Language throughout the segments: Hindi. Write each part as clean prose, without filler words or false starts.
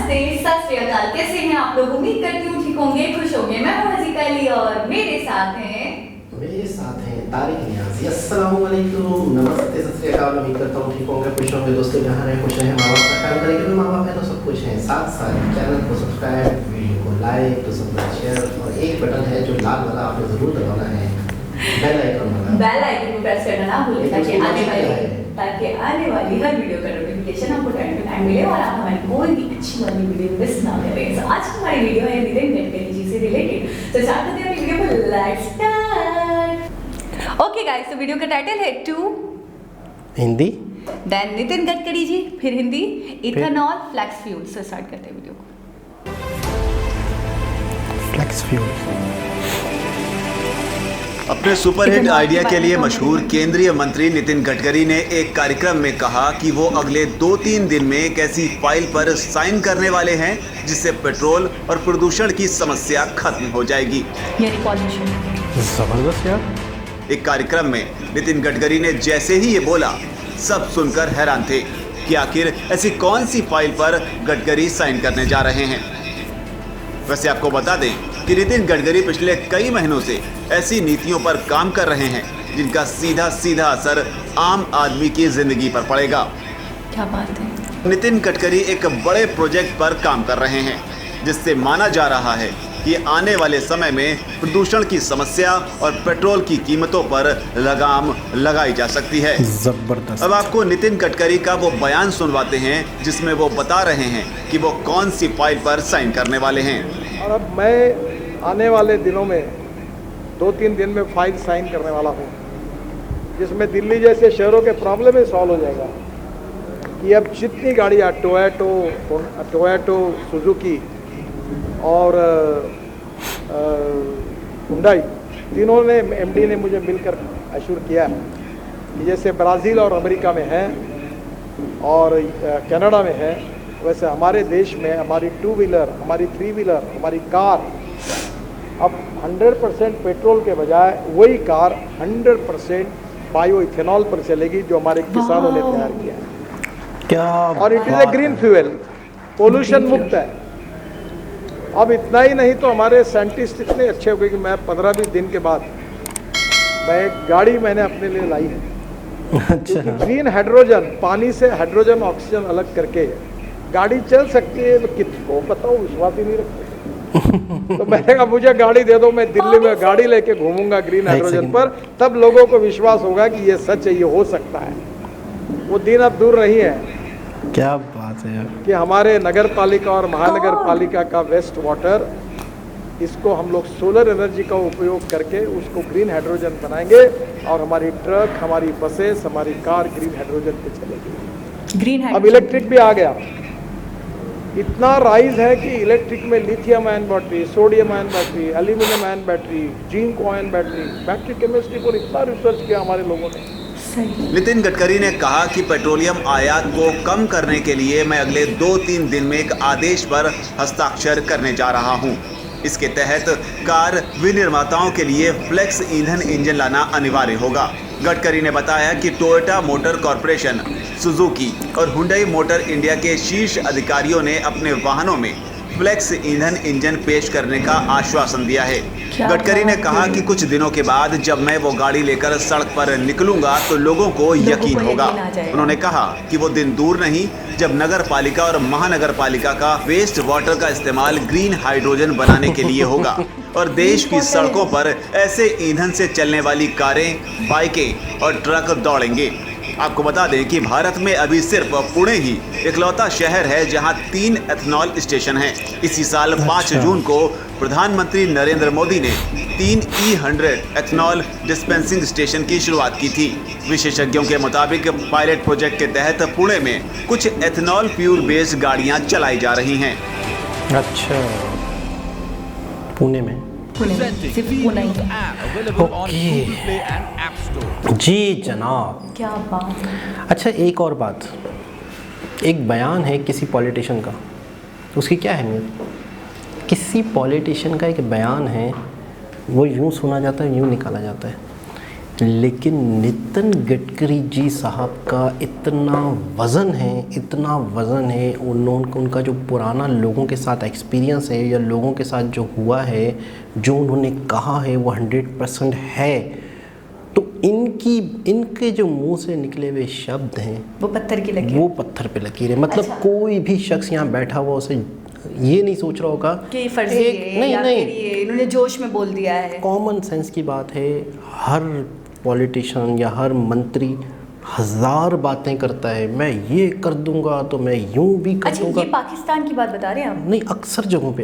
नमस्ते, सत श्री अकाल। कैसे हैं आप लोग? उम्मीद करती हूँ ठीक होंगे, खुश होंगे। मैं हूँ हसीका अली और मेरे साथ हैं तारिक नियाज़ी। अस्सलाम वालेकुम, नमस्ते, सत श्री अकाल। उम्मीद करता हूँ ठीक होंगे, खुश होंगे। दोस्तों जहाँ रहे खुश रहें, माँ बाप का ख्याल करें, क्योंकि माँ बाप है तो सब कुछ है। साथ साथ चैनल को सब्सक्राइब, वीडियो को लाइक, तो सब शेयर, और एक बटन है जो लाल वाला, आपने ज़रूर दबाना है, बेल आइकन वाला। बेल आइकन को प्रेस करना ना भूलें ताकि आने वाली हर वीडियो का नोटिफिकेशन आपको टाइम टू टाइम मिले और आप हमारी कोई भी अच्छी वाली वीडियो मिस ना करें। तो आज हमारी वीडियो है नितिन गडकरी जी से रिलेटेड। तो स्टार्ट करते हैं अपनी वीडियो को। Let's start. ओके गाइस, तो वीडियो का टाइटल है टू हिंदी, देन नितिन गडकरी जी, फिर हिंदी, इथेनॉल फ्लैक्स फ्यूल। से स्टार्ट करते हैं वीडियो को। Flex fuel. अपने सुपरहिट आइडिया के लिए मशहूर केंद्रीय मंत्री नितिन गडकरी ने एक कार्यक्रम में कहा कि वो अगले 2-3 दिन में एक ऐसी फाइल पर साइन करने वाले हैं जिससे पेट्रोल और प्रदूषण की समस्या खत्म हो जाएगी। जबरदस्त यार। एक कार्यक्रम में नितिन गडकरी ने जैसे ही ये बोला, सब सुनकर हैरान थे कि आखिर ऐसी कौन सी फाइल पर गडकरी साइन करने जा रहे हैं। वैसे आपको बता दें कि नितिन गडकरी पिछले कई महीनों से ऐसी नीतियों पर काम कर रहे हैं जिनका सीधा सीधा असर आम आदमी की जिंदगी पर पड़ेगा। क्या बात है। नितिन गडकरी एक बड़े प्रोजेक्ट पर काम कर रहे हैं जिससे माना जा रहा है कि आने वाले समय में प्रदूषण की समस्या और पेट्रोल की कीमतों पर लगाम लगाई जा सकती है। जबरदस्त। अब आपको नितिन गडकरी का वो बयान सुनवाते हैं जिसमें वो बता रहे हैं कि वो कौन सी फाइल पर साइन करने वाले हैं। और अब मैं आने वाले दिनों में 2-3 दिन में फाइल साइन करने वाला हूँ जिसमें दिल्ली जैसे शहरों के प्रॉब्लम ही सॉल्व हो जाएगा कि अब जितनी गाड़ियाँ टोयोटो, सुजुकी और हुंडई, तीनों ने एमडी ने मुझे मिलकर अश्योर किया कि जैसे ब्राज़ील और अमेरिका में है और कनाडा में है, वैसे हमारे देश में हमारी 2 व्हीलर, हमारी 3 व्हीलर, हमारी कार अब 100% पेट्रोल के बजाय वही कार 100% बायो इथेनॉल पर चलेगी जो हमारे किसानों ने तैयार किया है। क्या और it is a green fuel, pollution मुक्त है। अब इतना ही नहीं तो हमारे साइंटिस्ट इतने अच्छे हो गए कि मैं 15-20 दिन के बाद मैं एक गाड़ी मैंने अपने लिए लाई है। अच्छा। ग्रीन हाइड्रोजन, पानी से हाइड्रोजन ऑक्सीजन अलग करके गाड़ी चल सकती है। तो किसको बताओ, विश्वास ही नहीं रखते। तो मैंने कहा मुझे गाड़ी दे दो, मैं दिल्ली में गाड़ी लेके घूमूंगा ग्रीन हाइड्रोजन पर, तब लोगों को विश्वास होगा कि ये सच है, ये हो सकता है। वो दिन अब दूर नहीं है। क्या बात है यार कि हमारे नगर पालिका और महानगर पालिका का वेस्ट वाटर, इसको हम लोग सोलर एनर्जी का उपयोग करके उसको ग्रीन हाइड्रोजन बनाएंगे और हमारी ट्रक, हमारी बसेस, हमारी कार ग्रीन हाइड्रोजन पे चलेगी। ग्रीन अब इलेक्ट्रिक भी आ गया। इतना राइज है कि इलेक्ट्रिक में lithium ion battery, sodium ion battery, aluminium ion battery, zinc ion battery chemistry पर इतना रिसर्च किया हमारे लोगों ने। नितिन गडकरी ने कहा कि पेट्रोलियम आयात को कम करने के लिए मैं अगले 2-3 दिन में एक आदेश पर हस्ताक्षर करने जा रहा हूं। इसके तहत कार विनिर्माताओं के लिए फ्लेक्स ईंधन इंजन लाना अनिवार्य होगा। गडकरी ने बताया कि टोयोटा मोटर कॉरपोरेशन, सुजुकी और हुंडई मोटर इंडिया के शीर्ष अधिकारियों ने अपने वाहनों में फ्लेक्स ईंधन इंजन पेश करने का आश्वासन दिया है। गडकरी ने कहा कि कुछ दिनों के बाद जब मैं वो गाड़ी लेकर सड़क पर निकलूंगा तो लोगों को यकीन होगा। उन्होंने कहा कि वो दिन दूर नहीं जब नगर पालिका और महानगर पालिका का वेस्ट वाटर का इस्तेमाल ग्रीन हाइड्रोजन बनाने के लिए होगा और देश की सड़कों पर ऐसे ईंधन से चलने वाली कारें, बाइकें और ट्रक दौड़ेंगे। आपको बता दें कि भारत में अभी सिर्फ पुणे ही इकलौता शहर है जहां 3 एथनॉल स्टेशन हैं। इसी साल 5 जून को प्रधानमंत्री नरेंद्र मोदी ने 3 E100 एथनॉल डिस्पेंसिंग स्टेशन की शुरुआत की थी। विशेषज्ञों के मुताबिक पायलट प्रोजेक्ट के तहत पुणे में कुछ एथनॉल फ्यूल बेस्ड गाड़ियां चलाई जा रही हैं। अच्छा, पुणे में सिर्फ पुणे ही। ओके जी जनाब, क्या बात है। अच्छा, एक और बात, एक बयान है किसी पॉलिटिशियन का, उसकी क्या अहमियत? किसी पॉलिटिशियन का एक बयान है, वो यूँ सुना जाता है, यूँ निकाला जाता है। लेकिन नितिन गडकरी जी साहब का इतना वज़न है उनका जो पुराना लोगों के साथ एक्सपीरियंस है या लोगों के साथ जो हुआ है, जो उन्होंने कहा है वो 100% है। तो इनके जो मुंह से निकले हुए शब्द हैं वो पत्थर की लकीर, वो पत्थर पे लकीर है। मतलब अच्छा। कोई भी शख्स यहाँ बैठा हुआ उसे ये नहीं सोच रहा होगा कि फर्जी है या फिर ये इन्होंने जोश में बोल दिया है। कॉमन सेंस की बात है। हर पॉलिटिशियन या हर मंत्री हज़ार बातें करता है, मैं ये कर दूंगा तो मैं यूं भी कर अच्छा, दूंगा। ये पाकिस्तान की बात बता रहे हैं आप? नहीं, अक्सर जगहों पे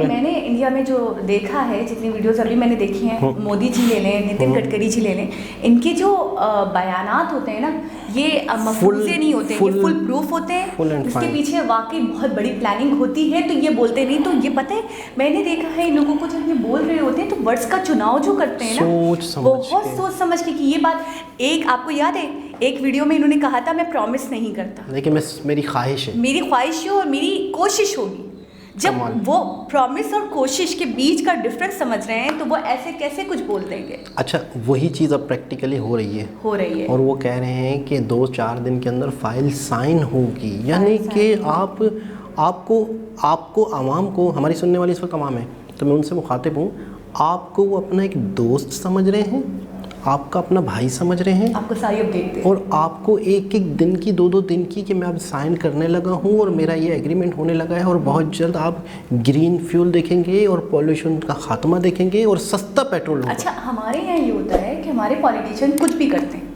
मैंने इंडिया में जो देखा है, जितनी वीडियोस अभी मैंने देखी हैं, मोदी जी ले लें, नितिन गडकरी जी ले लें, इनके जो बयानात होते हैं ना, ये मफरूज़े नहीं होते, ये फुल प्रूफ होते हैं। इसके पीछे वाकई बहुत बड़ी प्लानिंग होती है, तो ये बोलते नहीं। तो ये पता है, मैंने देखा है इन लोगों को जब ये बोल रहे होते हैं तो वर्ड्स का चुनाव जो करते हैं ना, बहुत सोच समझ के कि ये बात। एक आपको याद है, एक वीडियो में इन्होंने कहा था मैं प्रॉमिस नहीं करता, लेकिन मेरी ख्वाहिश है और मेरी कोशिश होगी। जब वो प्रॉमिस और कोशिश के बीच का डिफरेंस समझ रहे हैं तो वो ऐसे कैसे कुछ बोल देंगे। अच्छा, वही चीज़ अब प्रैक्टिकली हो रही है और वो कह रहे हैं कि 2-4 दिन के अंदर फाइल साइन होगी। यानी कि आपको आवाम को, हमारी सुनने वाली इस वक्त आवाम है, तो मैं उनसे मुखातिब हूँ, आपको वो अपना एक दोस्त समझ रहे हैं, आपका अपना भाई समझ रहे हैं, आपको सारी अपडेट दे, और आपको एक दिन की 2-2 दिन की कि मैं अब साइन करने लगा हूँ और मेरा ये एग्रीमेंट होने लगा है और बहुत जल्द आप ग्रीन फ्यूल देखेंगे और पॉल्यूशन का खात्मा देखेंगे और सस्ता पेट्रोल होगा। अच्छा, हमारे यहाँ ये होता है कि हमारे पॉलिटिशियन कुछ भी करते हैं,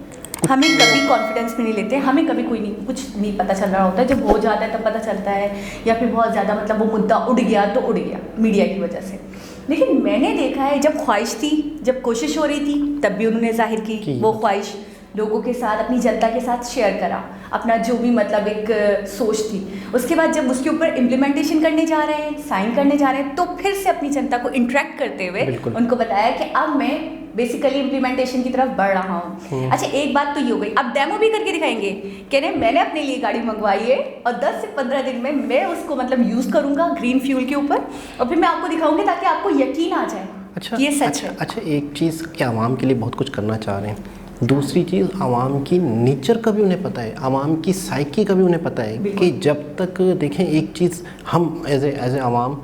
हमें कभी कॉन्फिडेंस में नहीं लेते, हमें कभी कुछ नहीं पता चल रहा होता है। जब हो जाता है तब पता चलता है, या फिर बहुत ज़्यादा मतलब वो मुद्दा उड़ गया तो उड़ गया मीडिया की वजह से। लेकिन मैंने देखा है, जब ख्वाहिश थी, जब कोशिश हो रही थी, तब भी उन्होंने जाहिर की वो ख्वाहिश, लोगों के साथ, अपनी जनता के साथ शेयर करा अपना जो भी मतलब एक सोच थी। उसके बाद जब उसके ऊपर इम्प्लीमेंटेशन करने जा रहे हैं, साइन करने जा रहे हैं, तो फिर से अपनी जनता को इंटरेक्ट करते हुए उनको बताया कि अब मैं बेसिकली इम्प्लीमेंटेशन की तरफ बढ़ रहा हूँ। अच्छा, एक बात तो ये हो गई, अब डेमो भी करके दिखाएंगे, कह रहे मैंने अपने लिए गाड़ी मंगवाई है और 10 से 15 दिन में मैं उसको मतलब यूज़ करूँगा ग्रीन फ्यूल के ऊपर, और फिर मैं आपको दिखाऊंगी ताकि आपको यकीन आ जाए। अच्छा, ये सच है। अच्छा, एक चीज़ कि आवाम के लिए बहुत कुछ करना चाह रहे हैं, दूसरी चीज़ आवाम की नेचर का भी उन्हें पता है, आवाम की साइकी का भी उन्हें पता है कि जब तक देखें, एक चीज़ हम एज ए आवाम,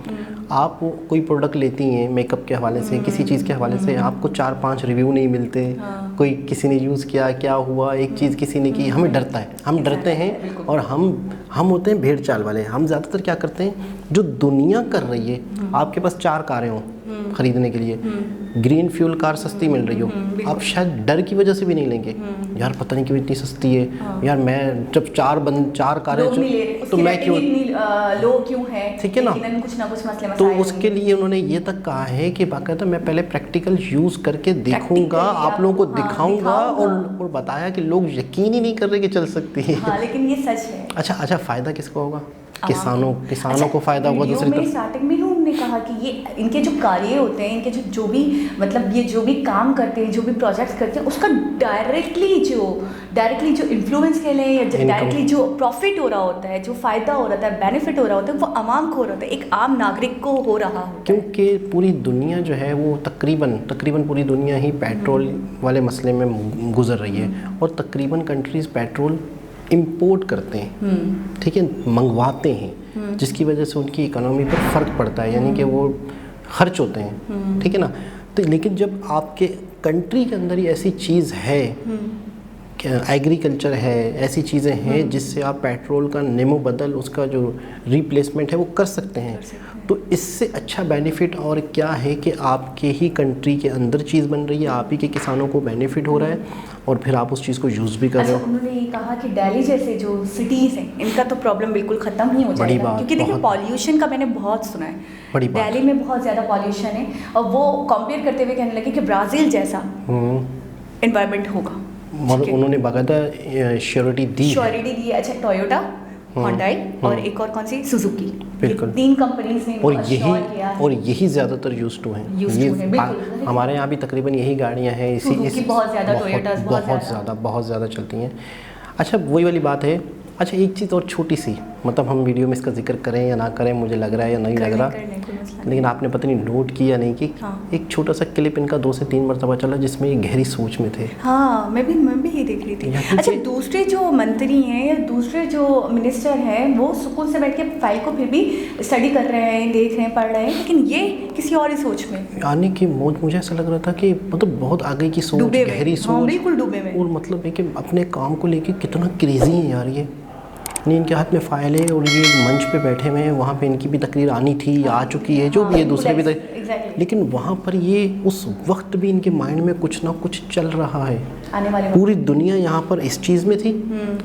आप कोई प्रोडक्ट लेती हैं मेकअप के हवाले से, किसी चीज़ के हवाले से, आपको 4-5 रिव्यू नहीं मिलते, कोई किसी ने यूज़ किया, क्या हुआ, एक चीज़ किसी ने की, हमें डरता है, हम डरते हैं। और हम होते हैं भेड़ चाल वाले। हम ज़्यादातर क्या करते हैं, जो दुनिया कर रही है, आपके पास 4 कारें हों ख़रीदने के लिए, ग्रीन फ्यूल कार सस्ती मिल रही हो, आप शायद डर की वजह से भी नहीं लेंगे, यार पता नहीं क्यों इतनी सस्ती है, यार मैं जब 4 कारें तो मैं क्यों, लो क्यों है, ठीक है ना, कुछ ना कुछ मसले तो उसके लिए उन्होंने ये तक कहा है कि बाकायदा मैं पहले प्रैक्टिकल यूज़ करके देखूंगा, आप लोगों को दिखाऊंगा, और बताया कि लोग यकीन ही नहीं कर रहे कि चल सकती है। लेकिन ये सच है। अच्छा, फ़ायदा किसको होगा? किसानों को फ़ायदा होगा। दूसरी तरफ स्टार्टिंग में ही उन्होंने कहा कि ये इनके जो कार्य होते हैं, इनके जो भी मतलब ये जो भी काम करते हैं, जो भी प्रोजेक्ट्स करते हैं, उसका डायरेक्टली जो इन्फ्लुएंस कह लें या डायरेक्टली जो प्रॉफिट हो रहा होता है, जो फ़ायदा हो रहा है, बेनिफिट हो रहा होता है, वो आवाम को हो रहा होता है, एक आम नागरिक को हो रहा होता है। क्योंकि पूरी दुनिया जो है वो तकरीबन पूरी दुनिया ही पेट्रोल वाले मसले में गुजर रही है, और तकरीबन कंट्रीज़ पेट्रोल इंपोर्ट करते हैं, ठीक है, मंगवाते हैं, जिसकी वजह से उनकी इकोनॉमी पर फ़र्क पड़ता है, यानी कि वो खर्च होते हैं, ठीक है ना। तो लेकिन जब आपके कंट्री के अंदर ही ऐसी चीज़ है, एग्रीकल्चर है, ऐसी चीज़ें हैं जिससे आप पेट्रोल का नेमो बदल, उसका जो रिप्लेसमेंट है वो कर सकते हैं, तो इससे अच्छा बेनिफिट और क्या है कि आपके ही कंट्री के अंदर चीज़ बन रही है, आप ही के किसानों को बेनिफिट हो रहा है, और फिर आप उस चीज़ को यूज़ भी कर रहे हो। उन्होंने ये कहा कि दिल्ली जैसे जो सिटीज़ हैं, इनका तो प्रॉब्लम बिल्कुल ख़त्म ही हो जाएगा, क्योंकि देखिए पॉल्यूशन का मैंने बहुत सुना है, दिल्ली में बहुत ज़्यादा पॉल्यूशन है, और वो कंपेयर करते हुए कहने लगे कि ब्राज़ील जैसा एनवायरनमेंट होगा। उन्होंने बाकायदा श्योरिटी दी है। अच्छा, टोयोटा, होंडाई और एक और कौन सी, सुजुकी, बिल्कुल 3 कंपनीज ने और यही ज़्यादातर यूज़ टू हैं। हमारे यहाँ भी तकरीबन यही गाड़ियाँ हैं, इसी बहुत ज़्यादा चलती हैं। अच्छा, वही वाली बात है। अच्छा, एक चीज़ और छोटी सी, मतलब हम वीडियो में इसका जिक्र करें या ना करें, मुझे लग रहा है या नहीं लग रहा, मसला लेकिन आपने पता नहीं नोट किया नहीं कि हाँ। एक छोटा सा क्लिप इनका 2 से 3 मरतबा चला जिसमें ये गहरी सोच में थे। हाँ, मैं भी ये देख रही थी। यहाँ अच्छा, पे- दूसरे जो मंत्री हैं या दूसरे जो मिनिस्टर हैं वो सुकून से बैठ के फाइल को फिर भी स्टडी कर रहे हैं, देख रहे हैं, पढ़ रहे हैं, लेकिन ये किसी और ही सोच में आने की मौज, मुझे ऐसा लग रहा था कि मतलब बहुत आगे की सोच, डूबे हुए। गहरी हाँ, सोच, बिल्कुल डूबे हुए। और मतलब है कि अपने काम को लेके कितना क्रेजी है यार ये। नहीं, इनके हाथ में फाइल है और ये मंच पे बैठे हुए हैं, वहाँ पे इनकी भी तकरीर आनी थी, आ चुकी है, जो भी है, दूसरे भी Exactly. लेकिन वहाँ पर ये उस वक्त भी इनके माइंड में कुछ ना कुछ चल रहा है। आने वाले पूरी दुनिया यहाँ पर इस चीज़ में थी,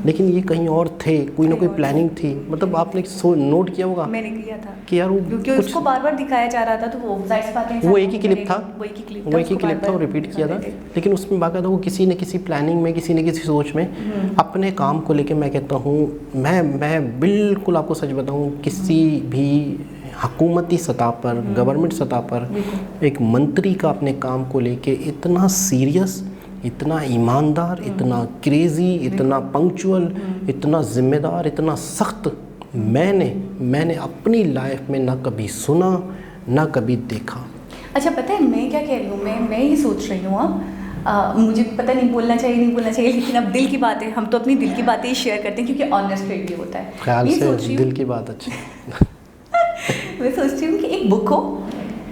लेकिन ये कहीं और थे, कोई ना कोई प्लानिंग थी। मतलब आपने नोट किया होगा मैंने किया था कि यार वो क्योंकि कुछ उसको बार बार दिखाया जा रहा था, तो वो जाहिर सी बात है वो एक ही क्लिप था, वो एक ही क्लिप वो एक ही क्लिप था, वो रिपीट किया था, लेकिन उसमें बाकायदा वो किसी न किसी प्लानिंग में, किसी न किसी सोच में अपने काम को लेके, मैं कहता हूँ, मैं बिल्कुल आपको सच बताऊँ, किसी भी हुकूमती सतह पर, गवर्नमेंट सतह पर एक मंत्री का अपने काम को लेके इतना सीरियस, इतना ईमानदार, इतना क्रेज़ी, इतना पंक्चुअल, इतना ज़िम्मेदार, इतना सख्त मैंने अपनी लाइफ में ना कभी सुना, ना कभी देखा। अच्छा, पता है मैं क्या कह रही हूँ, मैं ये सोच रही हूँ अब मुझे पता नहीं बोलना चाहिए नहीं बोलना चाहिए, लेकिन अब दिल की बात है, हम तो अपनी दिल की बातें ही शेयर करते हैं क्योंकि ऑनेस्ट रेडियो होता है। ख्याल ये से सोच रही हूँ- दिल की बात अच्छी। मैं सोचती हूँ कि एक बुक हो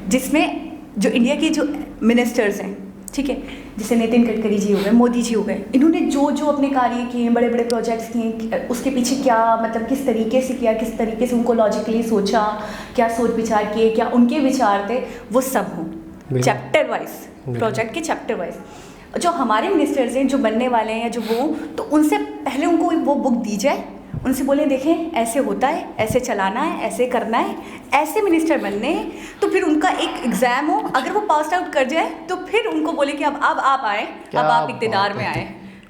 जिसमें जो इंडिया के जो मिनिस्टर्स हैं, ठीक है, जैसे नितिन गडकरी जी हो गए, मोदी जी हो गए, इन्होंने जो जो अपने कार्य किए हैं, बड़े बड़े प्रोजेक्ट्स किए, उसके पीछे क्या मतलब किस तरीके से किया, किस तरीके से उनको लॉजिकली सोचा, क्या सोच विचार किए, क्या उनके विचार थे, वो सब हों चैप्टर वाइज, प्रोजेक्ट के चैप्टर वाइज। जो हमारे मिनिस्टर्स हैं जो बनने वाले हैं या जो वो, तो उनसे पहले उनको वो बुक दी जाए, उनसे बोले देखें ऐसे होता है, ऐसे चलाना है, ऐसे करना है, ऐसे मिनिस्टर बनने हैं, तो फिर उनका एक एग्ज़ाम हो, अगर वो पास आउट कर जाए तो फिर उनको बोले कि अब आप आए, अब आप इक़्तिदार में आए।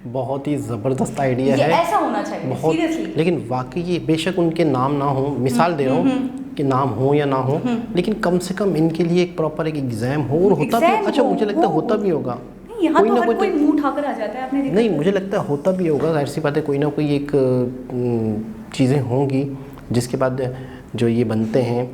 बहुत ही ज़बरदस्त आइडिया ये है, ऐसा होना चाहिए बहुत। सीरियसली। लेकिन वाकई ये बेशक उनके नाम ना हो, मिसाल दे रहा हूँ कि नाम हो या ना हो, लेकिन कम से कम इनके लिए एक प्रॉपर एक एग्ज़ाम हो, और होता भी, अच्छा मुझे लगता है होता भी होगा। यहाँ तो हर कोई मुंह उठाकर आ जाता है, आपने देखा? नहीं, मुझे लगता है होता भी होगा, जाहिर सी बात है, कोई ना कोई एक चीज़ें होंगी जिसके बाद जो ये बनते हैं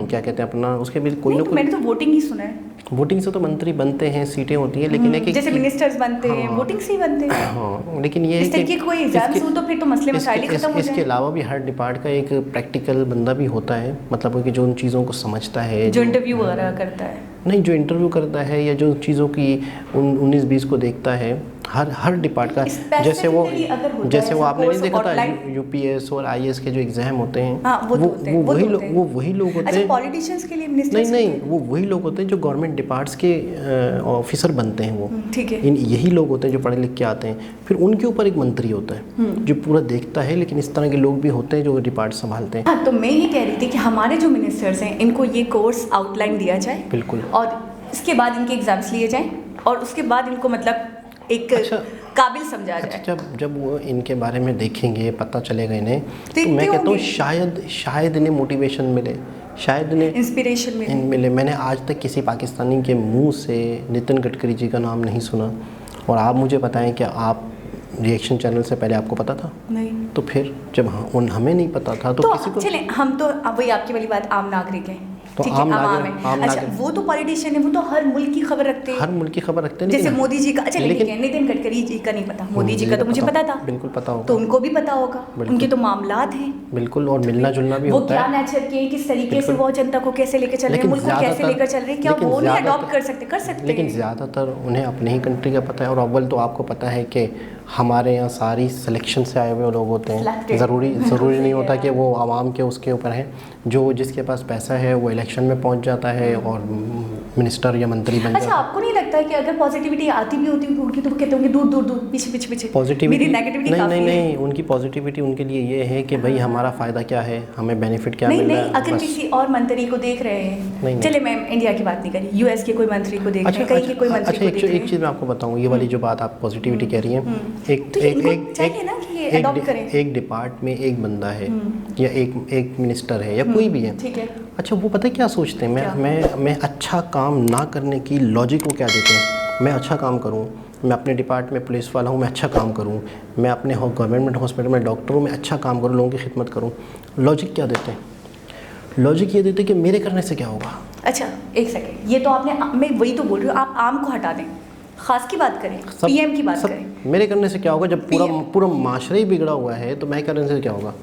क्या कहते हैं अपना, उसके भी कोई ना कोई, मैंने तो वोटिंग ही सुना है। वोटिंग से तो मंत्री बनते हैं, सीटें होती हैं, लेकिन एक जैसे मिनिस्टर्स बनते हैं, वोटिंग से ही बनते हैं। हाँ, लेकिन ये इस तरीके कोई एग्जाम्स हो तो फिर तो मसले मसाइल ही खत्म हो इसके जाए। अलावा भी हर डिपार्ट का एक प्रैक्टिकल बंदा भी होता है, मतलब कि जो उन चीज़ों को समझता है, जो इंटरव्यू वगैरह करता है, नहीं जो इंटरव्यू करता है या जो चीज़ों की 19-20 को देखता है, हर डिपार्ट का, जैसे वो Specifically अगर होता है जैसे वो ऐसा आपने नहीं course देखा था outline- यूपीएस और आईएएस के जो एग्ज़ाम होते हैं, हाँ, वो तो होते हैं, वो तो होते हैं। वो वही लोग होते अच्छा, हैं। पॉलिटिशियंस के लिए मिनिस्टर्स नहीं, वो वही लोग होते हैं जो गवर्नमेंट डिपार्ट्स के ऑफिसर बनते हैं, वो ठीक है। यही लोग होते हैं जो पढ़े लिख के आते हैं। फिर उनके ऊपर एक मंत्री होता है जो पूरा देखता है, लेकिन इस तरह के लोग भी होते हैं जो डिपार्ट संभालते हैं। हाँ, तो मैं ये कह रही थी कि हमारे जो मिनिस्टर्स हैं इनको ये कोर्स आउटलाइन दिया जाए, बिल्कुल, और इसके बाद इनके एग्जाम्स लिए जाएं, और उसके बाद इनको मतलब एक काबिल समझा जाए। अच्छा, जब वो इनके बारे में देखेंगे, पता चलेगा इन्हें, तो मैं कहता हूँ शायद इन्हें मोटिवेशन मिले, शायद इन्हें इंस्पिरेशन मिले। मैंने आज तक किसी पाकिस्तानी के मुंह से नितिन गडकरी जी का नाम नहीं सुना, और आप मुझे बताएं कि आप रिएक्शन चैनल से पहले आपको पता था? नहीं। तो फिर जब हमें नहीं पता था तो किसी को, चलें, हम तो अब वही आपकी वाली बात, आम नागरिक हैं, तो ठीक है, आम आम नागरिक- है। आम अच्छा, नागरिक- वो तो पॉलिटिशियन है, वो तो हर मुल्क की खबर रखते हैं, हर मुल्क की खबर रखते हैं, जैसे लेकिन मोदी जी का। अच्छा, लेकिन- लेकिन नितिन गडकरी जी का नहीं पता, मोदी जी का तो मुझे पता था, बिल्कुल पता होगा, तो उनको भी पता होगा, बिल्कुल। उनके तो मामलात हैं, बिल्कुल, और मिलना जुलना भी वो होता क्या है। नेचर के हैं, किस तरीके से बिल्कुल। वो जनता को कैसे लेकर चल रहे हैं, लेकिन मुल्क को कैसे ज़्यादातर- लेकर चल रहे हैं, क्या लेकिन वो नहीं ज़्यादातर- अडॉप्ट कर सकते लेकिन हैं? ज़्यादातर उन्हें अपने ही कंट्री का पता है, और अव्वल तो आपको पता है कि हमारे यहाँ सारी सिलेक्शन से आए हुए लोग होते हैं, Selected। ज़रूरी नहीं होता कि वो आवाम के उसके ऊपर है, जो जिसके पास पैसा है वो इलेक्शन में पहुँच जाता है और मिनिस्टर या मंत्री बन अच्छा, जाता है। आपको नहीं लगता है कि अगर पॉजिटिविटी आती भी होती होगी तो वो कहते होंगे दूर दूर दूर, पीछे पॉजिटिविटी मेरी नेगेटिविटी काफी है। नहीं, उनकी पॉजिटिविटी उनके लिए ये है कि भाई हमारा फ़ायदा क्या है, हमें बेनिफिट क्या मिल रहा है, अगर बस। किसी और मंत्री को देख रहे हैं, नहीं। चले मैं इंडिया की बात नहीं करी, यूएस के कोई मंत्री को देख रहे हैं, कहीं के कोई मंत्री को देख रहे एक चीज़ मैं आपको बताऊँ, ये वाली जो बात आप पॉजिटिविटी कह रही हैं, तो इनको चाहिए ना कि ये adopt करें। एक डिपार्ट में एक बंदा है या एक मिनिस्टर है या कोई भी है, ठीक है। अच्छा, वो पता है क्या सोचते हैं, मैं अच्छा काम ना करने की लॉजिक को क्या देते हैं, मैं अच्छा काम करूं, मैं अपने डिपार्ट में पुलिस वाला हूं, मैं अच्छा काम करूं, मैं अपने गवर्नमेंट हॉस्पिटल में डॉक्टर हूं, मैं अच्छा काम करूं, लोगों की खिदमत करूं, लॉजिक क्या देते हैं? लॉजिक ये देते कि मेरे करने से क्या होगा। अच्छा एक सेकेंड, ये तो आपने, मैं वही तो बोल रही हूँ, आप आम को हटा दें, खास की बात करें, पीएम की बात करें। मेरे करने से क्या होगा जब पूरा PM पूरा माशरा ही बिगड़ा हुआ है, तो मैं करने से क्या होगा?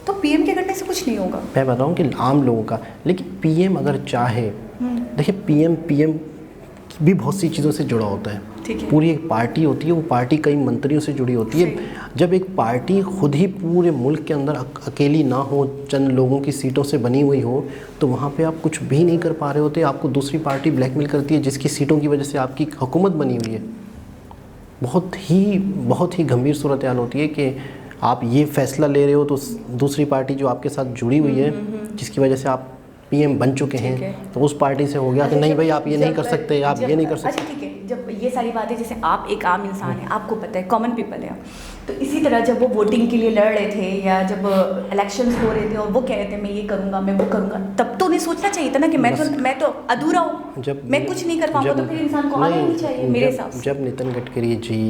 तो पीएम के करने से कुछ नहीं होगा। मैं बताऊँ कि आम लोगों का, लेकिन पीएम अगर चाहे, देखिए पीएम भी बहुत सी चीज़ों से जुड़ा होता है। ठीक है। पूरी एक पार्टी होती है, वो पार्टी कई मंत्रियों से जुड़ी होती है। जब एक पार्टी खुद ही पूरे मुल्क के अंदर अकेली ना हो, चंद लोगों की सीटों से बनी हुई हो, तो वहाँ पे आप कुछ भी नहीं कर पा रहे होते। आपको दूसरी पार्टी ब्लैकमेल करती है जिसकी सीटों की वजह से आपकी हुकूमत बनी हुई है। बहुत ही गंभीर सूरत हाल होती है कि आप ये फैसला ले रहे हो तो दूसरी पार्टी जो आपके साथ जुड़ी हुई है, जिसकी वजह से आप पीएम बन चुके हैं, तो उस पार्टी से हो गया कि नहीं भाई आप ये नहीं कर सकते, आप ये नहीं कर सकते। अच्छा ठीक है, जब ये सारी बातें, जैसे आप एक आम इंसान हैं, आपको पता है, कॉमन पीपल है, तो इसी तरह जब वो वोटिंग के लिए लड़ रहे थे या जब इलेक्शंस हो रहे थे और वो कह रहे थे मैं ये करूँगा, मैं वो करूँगा, तब तो उन्हें सोचना चाहिए था ना कि मैं तो अधूरा हूँ, मैं कुछ नहीं कर पाऊँगा, तो फिर इंसान को आना ही नहीं चाहिए मेरे हिसाब से। जब नितिन गडकरी जी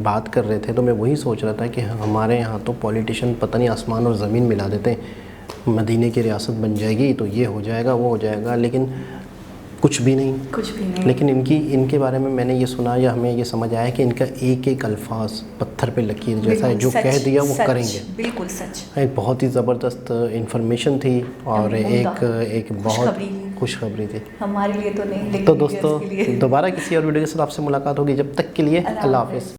बात कर रहे थे तो मैं वही सोच रहा था कि हमारे यहाँ तो पॉलिटिशियन पता नहीं आसमान और ज़मीन मिला देते हैं, मदीने की रियासत बन जाएगी तो ये हो जाएगा वो हो जाएगा, लेकिन कुछ भी नहीं। लेकिन इनके बारे में मैंने ये सुना या हमें ये समझ आया कि इनका एक एक अल्फाज पत्थर पे लकीर जैसा है, जो कह दिया वो करेंगे। बिल्कुल सच। एक बहुत ही ज़बरदस्त इंफॉर्मेशन थी और एक बहुत खुशखबरी थी हमारे लिए तो नहीं, तो दोस्तों दोबारा किसी और वीडियो के साथ आपसे मुलाकात होगी, जब तक के लिए अल्लाह हाफ़िज़।